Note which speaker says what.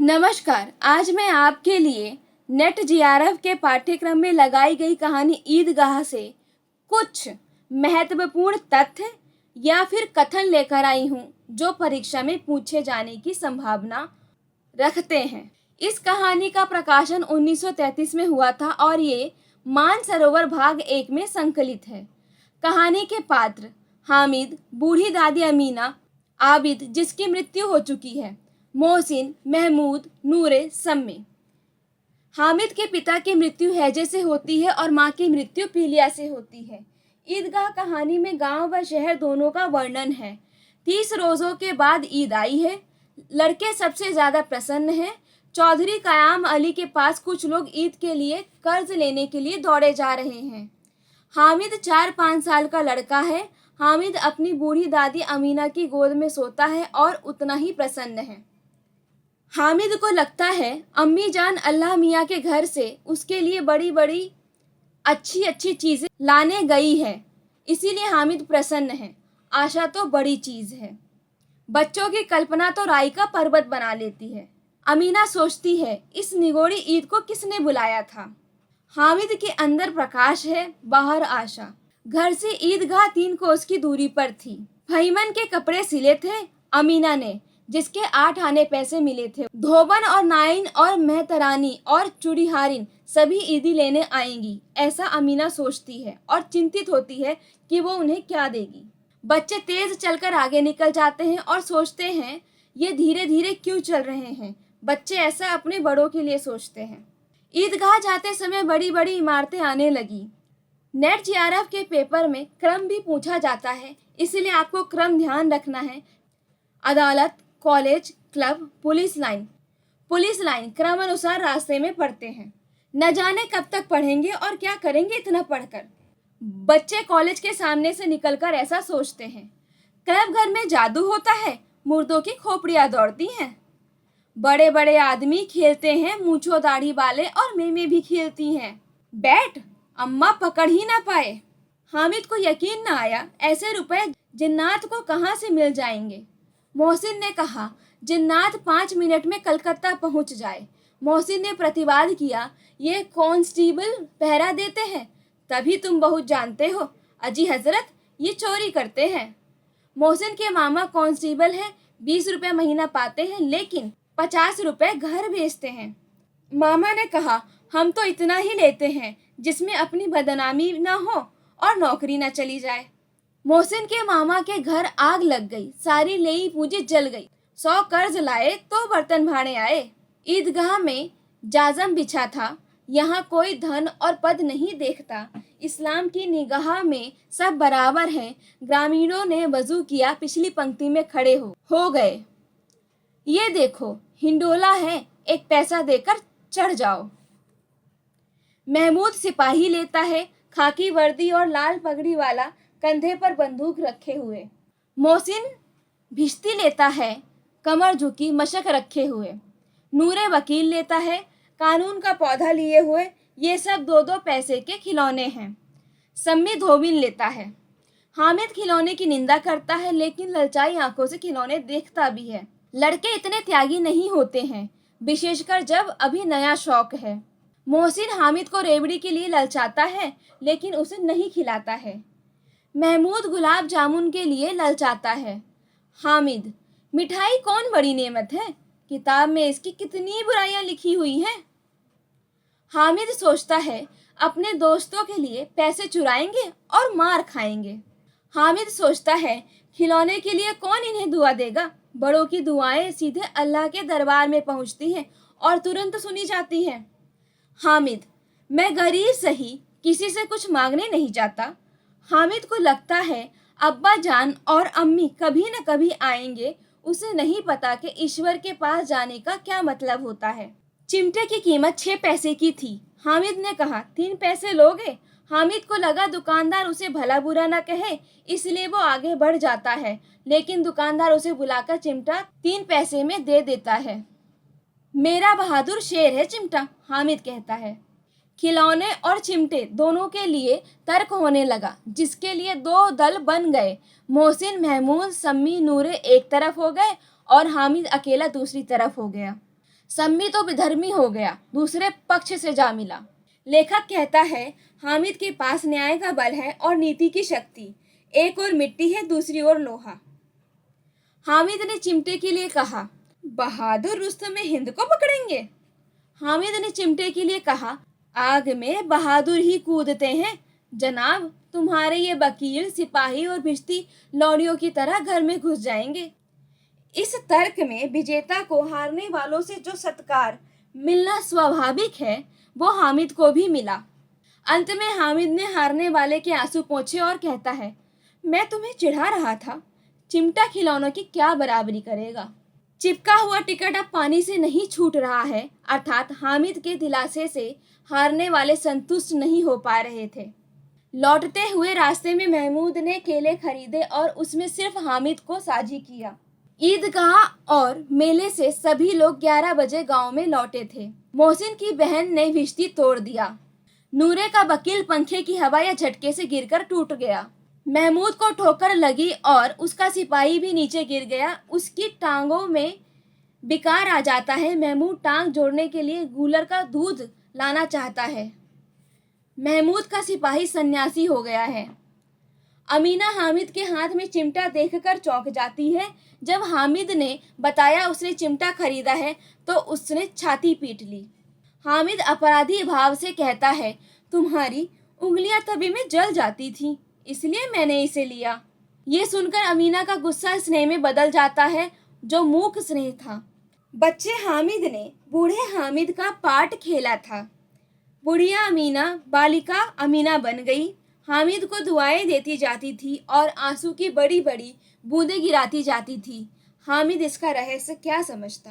Speaker 1: नमस्कार। आज मैं आपके लिए नेट जीआरएफ के पाठ्यक्रम में लगाई गई कहानी ईदगाह से कुछ महत्वपूर्ण तथ्य या फिर कथन लेकर आई हूँ जो परीक्षा में पूछे जाने की संभावना रखते हैं। इस कहानी का प्रकाशन 1933 में हुआ था और ये मानसरोवर भाग 1 में संकलित है। कहानी के पात्र हामिद, बूढ़ी दादी अमीना, आबिद जिसकी मृत्यु हो चुकी है, मोहसिन, महमूद, नूरे, सम्मी। हामिद के पिता की मृत्यु हैजे से होती है और माँ की मृत्यु पीलिया से होती है। ईदगाह कहानी में गांव व शहर दोनों का वर्णन है। 30 रोज़ों के बाद ईद आई है। लड़के सबसे ज़्यादा प्रसन्न हैं। चौधरी कयाम अली के पास कुछ लोग ईद के लिए कर्ज लेने के लिए दौड़े जा रहे हैं। हामिद 4-5 साल का लड़का है। हामिद अपनी बूढ़ी दादी अमीना की गोद में सोता है और उतना ही प्रसन्न है। हामिद को लगता है अम्मी जान अल्लाह मियाँ के घर से उसके लिए बड़ी बड़ी अच्छी चीज़ें लाने गई है, इसीलिए हामिद प्रसन्न है। आशा तो बड़ी चीज़ है। बच्चों की कल्पना तो राई का पर्वत बना लेती है। अमीना सोचती है इस निगोड़ी ईद को किसने बुलाया था। हामिद के अंदर प्रकाश है, बाहर आशा। घर से ईदगाह 3 कोस की दूरी पर थी। फहीमन के कपड़े सिले थे अमीना ने, जिसके 8 आने पैसे मिले थे। धोबन और नाइन और मेहतरानी और चूड़ीहारिन सभी ईदी लेने आएंगी, ऐसा अमीना सोचती है और चिंतित होती है कि वो उन्हें क्या देगी। बच्चे तेज चलकर आगे निकल जाते हैं और सोचते हैं ये धीरे धीरे क्यों चल रहे हैं। बच्चे ऐसा अपने बड़ों के लिए सोचते हैं। ईदगाह जाते समय बड़ी बड़ी इमारतें आने लगी। नेट जीआरएफ के पेपर में क्रम भी पूछा जाता है, इसलिए आपको क्रम ध्यान रखना है। अदालत, कॉलेज, क्लब, पुलिस लाइन क्रम अनुसार रास्ते में पढ़ते हैं। न जाने कब तक पढ़ेंगे और क्या करेंगे इतना पढ़कर। बच्चे कॉलेज के सामने से निकलकर ऐसा सोचते हैं। क्लब घर में जादू होता है, मुर्दों की खोपड़ियाँ दौड़ती हैं। बड़े बड़े आदमी खेलते हैं, मूंछों दाढ़ी वाले और मेमे भी खेलती हैं। बैट अम्मा पकड़ ही ना पाए। हामिद को यकीन न आया ऐसे रुपए जिन्नात को कहाँ से मिल जाएंगे। मोहसिन ने कहा जिन्नात 5 मिनट में कलकत्ता पहुंच जाए। मोहसिन ने प्रतिवाद किया ये कांस्टेबल पहरा देते हैं, तभी तुम बहुत जानते हो। अजी हजरत ये चोरी करते हैं। मोहसिन के मामा कांस्टेबल हैं, 20 रुपये महीना पाते हैं, लेकिन 50 रुपये घर भेजते हैं। मामा ने कहा हम तो इतना ही लेते हैं जिसमें अपनी बदनामी ना हो और नौकरी ना चली जाए। मोहसिन के मामा के घर आग लग गई, सारी लेई पूंजी जल गई। 100 कर्ज लाए तो बर्तन भाड़े आए। ईदगाह में जाजम बिछा था, यहाँ कोई धन और पद नहीं देखता। इस्लाम की निगाह में सब बराबर हैं। ग्रामीणों ने वजू किया, पिछली पंक्ति में खड़े हो गए। ये देखो हिंडोला है, एक पैसा देकर चढ़ जाओ। महमूद सिपाही लेता है, खाकी वर्दी और लाल पगड़ी वाला, कंधे पर बंदूक रखे हुए। मोहसिन भिश्ती लेता है, कमर झुकी, मशक रखे हुए। नूरे वकील लेता है, कानून का पौधा लिए हुए। ये सब 2-2 पैसे के खिलौने हैं। सम्मी धोबिन लेता है। हामिद खिलौने की निंदा करता है, लेकिन ललचाई आंखों से खिलौने देखता भी है। लड़के इतने त्यागी नहीं होते हैं, विशेषकर जब अभी नया शौक है। मोहसिन हामिद को रेवड़ी के लिए ललचाता है, लेकिन उसे नहीं खिलाता है। महमूद गुलाब जामुन के लिए ललचाता है। हामिद मिठाई कौन बड़ी नेमत है, किताब में इसकी कितनी बुराइयां लिखी हुई हैं। हामिद सोचता है अपने दोस्तों के लिए पैसे चुराएंगे और मार खाएंगे। हामिद सोचता है खिलौने के लिए कौन इन्हें दुआ देगा। बड़ों की दुआएं सीधे अल्लाह के दरबार में पहुंचती हैं और तुरंत सुनी जाती हैं। हामिद मैं गरीब सही, किसी से कुछ मांगने नहीं जाता। हामिद को लगता है अब्बा जान और अम्मी कभी न कभी आएंगे। उसे नहीं पता कि ईश्वर के पास जाने का क्या मतलब होता है। चिमटे की कीमत 6 पैसे की थी। हामिद ने कहा 3 पैसे लोगे। हामिद को लगा दुकानदार उसे भला बुरा न कहे, इसलिए वो आगे बढ़ जाता है, लेकिन दुकानदार उसे बुलाकर चिमटा 3 पैसे में दे देता है। मेरा बहादुर शेर है चिमटा, हामिद कहता है। खिलौने और चिमटे दोनों के लिए तर्क होने लगा, जिसके लिए 2 दल बन गए। मोहसिन, महमूद, सम्मी, नूरे एक तरफ हो गए और हामिद अकेला दूसरी तरफ हो गया। सम्मी तो विधर्मी हो गया, दूसरे पक्ष से जा मिला। लेखक कहता है, हामिद के पास न्याय का बल है और नीति की शक्ति। एक ओर मिट्टी है, दूसरी ओर लोहा। हामिद ने चिमटे के लिए कहा, बहादुर रुस्तम में हिंद को पकड़ेंगे। हामिद ने चिमटे के लिए कहा, आग में बहादुर ही कूदते हैं जनाब। तुम्हारे ये वकील, सिपाही और भिश्ती लौड़ियों की तरह घर में घुस जाएंगे। इस तर्क में विजेता को हारने वालों से जो सत्कार मिलना स्वाभाविक है, वो हामिद को भी मिला। अंत में हामिद ने हारने वाले के आंसू पोंछे और कहता है, मैं तुम्हें चिढ़ा रहा था, चिमटा खिलौनों की क्या बराबरी करेगा। चिपका हुआ टिकट अब पानी से नहीं छूट रहा है, अर्थात हामिद के दिलासे से हारने वाले संतुष्ट नहीं हो पा रहे थे। लौटते हुए रास्ते में महमूद ने केले खरीदे और उसमें सिर्फ हामिद को साझी किया। ईदगाह और मेले से सभी लोग 11 बजे गांव में लौटे थे। मोहसिन की बहन ने भिश्ती तोड़ दिया। नूरे का वकील पंखे की हवा या झटके से गिरकर टूट गया। महमूद को ठोकर लगी और उसका सिपाही भी नीचे गिर गया। उसकी टांगों में विकार आ जाता है। महमूद टांग जोड़ने के लिए गूलर का दूध लाना चाहता है। महमूद का सिपाही सन्यासी हो गया है। अमीना हामिद के हाथ में चिमटा देखकर चौंक जाती है। जब हामिद ने बताया उसने चिमटा खरीदा है तो उसने छाती पीट ली। हामिद अपराधी भाव से कहता है, तुम्हारी उंगलियां तभी में जल जाती थी, इसलिए मैंने इसे लिया। ये सुनकर अमीना का गुस्सा स्नेह में बदल जाता है, जो मूक स्नेह था। बच्चे हामिद ने बूढ़े हामिद का पार्ट खेला था। बुढ़िया अमीना बालिका अमीना बन गई। हामिद को दुआएं देती जाती थी और आंसू की बड़ी बड़ी बूंदें गिराती जाती थी। हामिद इसका रहस्य क्या समझता।